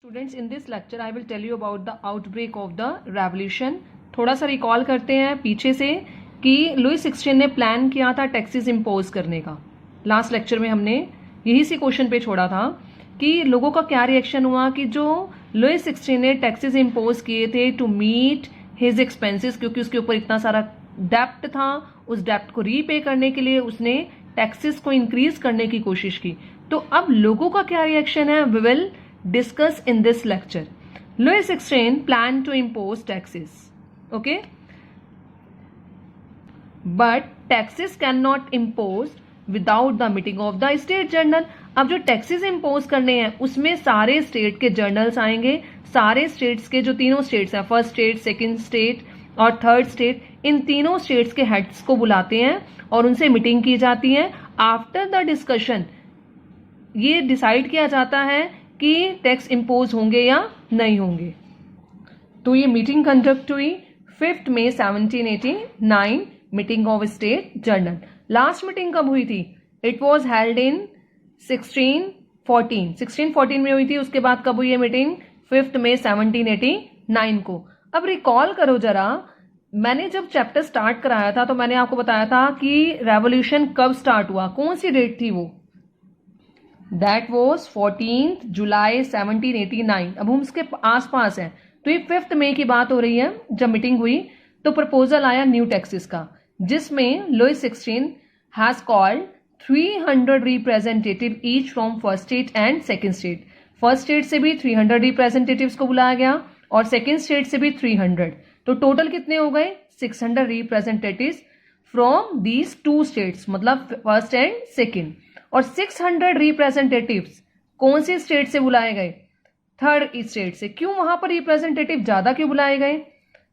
Students, in this lecture I will tell you about the outbreak of the revolution. थोड़ा सा recall करते हैं पीछे से कि लुई 16 ने प्लान किया था टैक्सेस इम्पोज करने का. लास्ट लेक्चर में हमने यही सी क्वेश्चन पे छोड़ा था कि लोगों का क्या रिएक्शन हुआ कि जो लुई 16 ने टैक्सेस इम्पोज किए थे टू मीट हिज एक्सपेंसेस, क्योंकि उसके ऊपर इतना सारा डेप्ट था, उस डेप्ट को रीपे करने के लिए उसने टैक्सेस को इंक्रीज करने की कोशिश की. तो अब लोगों का क्या रिएक्शन है, we will discuss in this lecture. Louis XVI planned to impose taxes, okay, but taxes cannot impose without the meeting of the state journal. अब जो टैक्सेस इम्पोज करने हैं उसमें सारे स्टेट के जर्नल्स आएंगे, सारे स्टेट्स के जो तीनों स्टेट्स हैं, फर्स्ट स्टेट, सेकंड स्टेट और थर्ड स्टेट, इन तीनों स्टेट्स के हेड्स को बुलाते हैं और उनसे मीटिंग की जाती है. आफ्टर द डिस्कशन ये डिसाइड किया जाता है कि टैक्स इम्पोज होंगे या नहीं होंगे. तो ये मीटिंग कंडक्ट हुई 5 मई 1789, meeting of state journal. Last meeting कब हुई थी? इट वॉज हेल्ड इन 1614 में हुई थी. उसके बाद कब हुई है मीटिंग? 5 मई 1789 को. अब रिकॉल करो जरा, मैंने जब चैप्टर स्टार्ट कराया था तो मैंने आपको बताया था कि रेवोल्यूशन कब स्टार्ट हुआ, कौन सी डेट थी वो? That was 14th जुलाई 1789. अब हम उसके आसपास हैं. तो ये 5 मई की बात हो रही है जब मीटिंग हुई. तो प्रपोजल आया न्यू टैक्सेस का, जिसमें Louis 16 has called 300 representative each from first state and second state. First state से भी 300 रिप्रेजेंटेटिव्स को बुलाया गया और सेकंड स्टेट से भी 300. तो टोटल कितने हो गए? 600 representatives from these two states, मतलब फर्स्ट एंड सेकंड. और 600 रिप्रेजेंटेटिव्स कौन सी स्टेट से बुलाए गए? थर्ड स्टेट से. क्यों वहां पर रिप्रेजेंटेटिव ज्यादा क्यों बुलाए गए?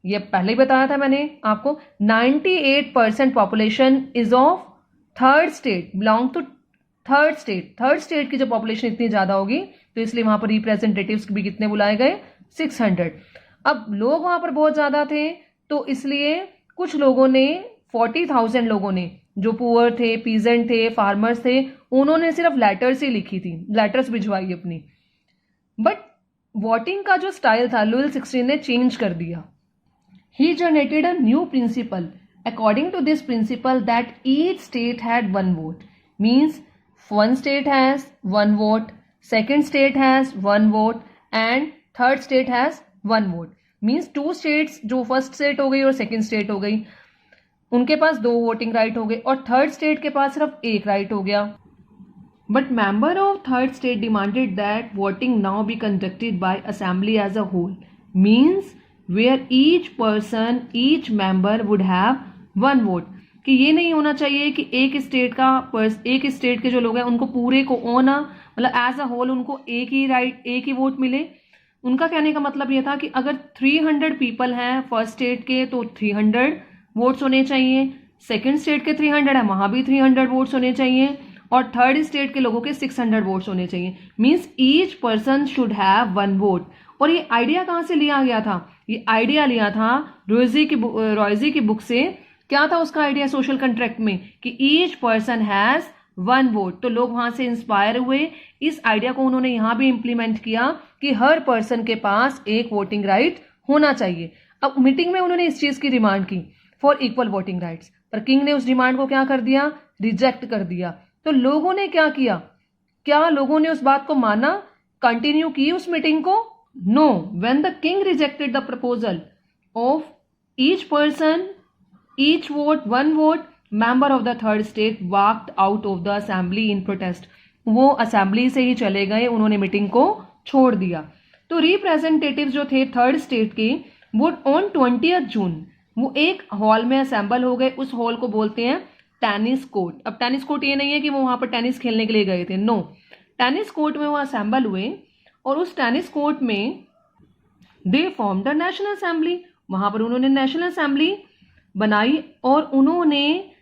ये पहले ही बताया था मैंने आपको. 98% population is of third state, belong to third state. Third state की जो पॉपुलेशन इतनी ज्यादा होगी तो इसलिए वहां पर रिप्रेजेंटेटिव्स भी कितने बुलाए गए? 600. अब लोग वहां पर बहुत ज्यादा थे तो इसलिए कुछ लोगों ने, 40,000 लोगों ने, जो पुअर थे, पीजेंट थे, फार्मर्स थे, उन्होंने सिर्फ लेटर्स ही लिखी थी, लेटर्स भिजवाई अपनी. बट वोटिंग का जो स्टाइल था लुई 16 ने चेंज कर दिया. He generated a new principle. According to this principle that each state had one vote, means one state has one vote, second state has one vote and third state has one vote. Means two states, जो first state हो गई और second state हो गई, उनके पास 2 voting right हो गए और थर्ड स्टेट के पास सिर्फ 1 राइट हो गया. But member of third state demanded that voting now be conducted by assembly as a whole, means where each person, each member would have one vote. कि ये नहीं होना चाहिए कि एक स्टेट के जो लोग हैं उनको पूरे को ओना, मतलब एज अ होल उनको एक ही वोट मिले. उनका कहने का मतलब ये था कि अगर 300 पीपल हैं फर्स्ट स्टेट के तो 300 वोट्स होने चाहिए, सेकंड स्टेट के 300 है वहां भी 300 वोट्स होने चाहिए और थर्ड स्टेट के लोगों के 600 वोट्स होने चाहिए. Means each person should have one vote. और ये आइडिया कहां से लिया गया था? ये आइडिया लिया था रॉयजी की बुक से. क्या था उसका आइडिया सोशल कंट्रैक्ट में? कि each person has one vote. तो लोग वहां से इंस्पायर हुए, इस आइडिया को उन्होंने यहां भी इंप्लीमेंट किया कि हर पर्सन के पास एक वोटिंग राइट होना चाहिए. अब मीटिंग में उन्होंने इस चीज की डिमांड की फॉर इक्वल वोटिंग राइट्स, पर किंग ने उस डिमांड को क्या कर दिया? रिजेक्ट कर दिया. तो लोगों ने क्या किया? क्या लोगों ने उस बात को माना, कंटिन्यू की उस मीटिंग को? No. When the king rejected the proposal of each person each vote one vote, member of the third state walked out of the assembly in protest. वो असेंबली से ही चले गए, उन्होंने मीटिंग को छोड़ दिया. तो रिप्रेजेंटेटिव जो थे थर्ड स्टेट के, वो ऑन 20 जून वो एक हॉल में असेंबल हो गए. उस हॉल को बोलते हैं टेनिस कोर्ट. अब टेनिस कोर्ट ये नहीं है कि वो वहां पर टेनिस खेलने के लिए गए थे, नो. टेनिस कोर्ट में वो असेंबल हुए और उस टेनिस कोर्ट में they form the national assembly. वहां पर उन्होंने नेशनल असेंबली बनाई और उन्होंने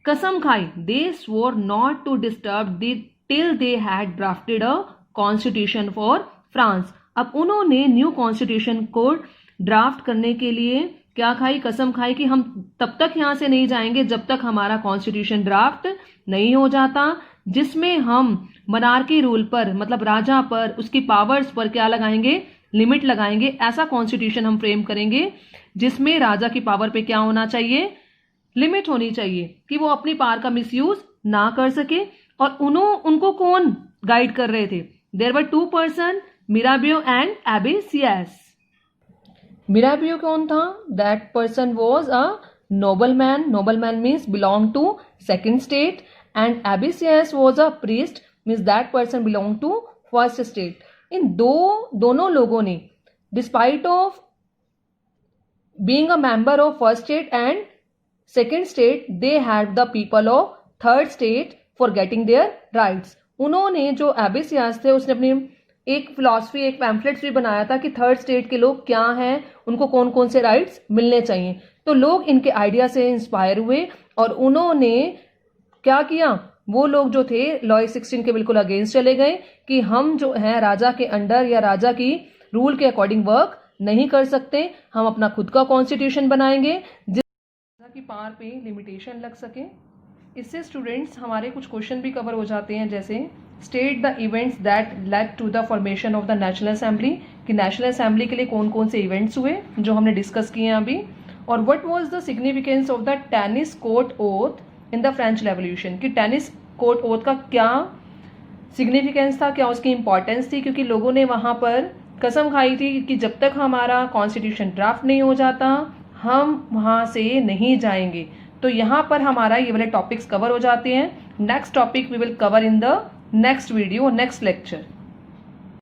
कसम खाई. They swore not to disturb till they had drafted a constitution for France. अब उन्होंने न्यू कॉन्स्टिट्यूशन को ड्राफ्ट करने के लिए क्या खाई? कसम खाई कि हम तब तक यहां से नहीं जाएंगे जब तक हमारा कॉन्स्टिट्यूशन ड्राफ्ट नहीं हो जाता, जिसमें हम मनार्की रूल पर, मतलब राजा पर, उसकी पावर्स पर क्या लगाएंगे, लिमिट लगाएंगे। ऐसा कॉन्स्टिट्यूशन हम फ्रेम करेंगे जिसमें राजा की पावर पे क्या होना चाहिए, लिमिट होनी चाहिए, कि वो अपनी पावर का मिसयूज ना कर सके। और उनको कौन गाइड कर रहे थे? There were two person, Mirabeau and Abbe Sieyes. Mirabeau कौन था? That person was a nobleman. Nobleman means belong to second state, and Abesias was a priest, means that person belonged to first state. इन दोनों लोगों ने despite of being a member of first state and second state, they had the people of third state for getting their rights. उन्होंने, जो एबेसियास थे, उसने अपनी एक philosophy, एक पैम्फलेट्स भी बनाया था कि थर्ड स्टेट के लोग क्या हैं, उनको कौन कौन से राइट्स मिलने चाहिए। तो लोग इनके आइडिया से इंस्पायर हुए और उन्होंने क्या किया, वो लोग जो थे लॉ 16 के बिल्कुल अगेंस्ट चले गए कि हम जो है राजा के अंडर या राजा की रूल के अकॉर्डिंग वर्क नहीं कर सकते, हम अपना खुद का कॉन्स्टिट्यूशन बनाएंगे जिस की पावर पे लिमिटेशन लग सके। इससे स्टूडेंट्स हमारे कुछ क्वेश्चन भी कवर हो जाते हैं, जैसे state the events that led to the formation of the national assembly, कि नेशनल असेंबली के लिए कौन कौन से इवेंट्स हुए जो हमने डिस्कस किए हैं अभी। और what was the significance of the tennis court oath in the French revolution, कि टेनिस कोर्ट ओथ का क्या सिग्निफिकेंस था, क्या उसकी इंपॉर्टेंस थी, क्योंकि लोगों ने वहां पर कसम खाई थी कि जब तक हमारा कॉन्स्टिट्यूशन ड्राफ्ट नहीं हो जाता हम वहां से नहीं जाएंगे। तो यहाँ पर हमारा ये वाले टॉपिक्स कवर हो जाते हैं। Next topic we will cover in the next video, next lecture.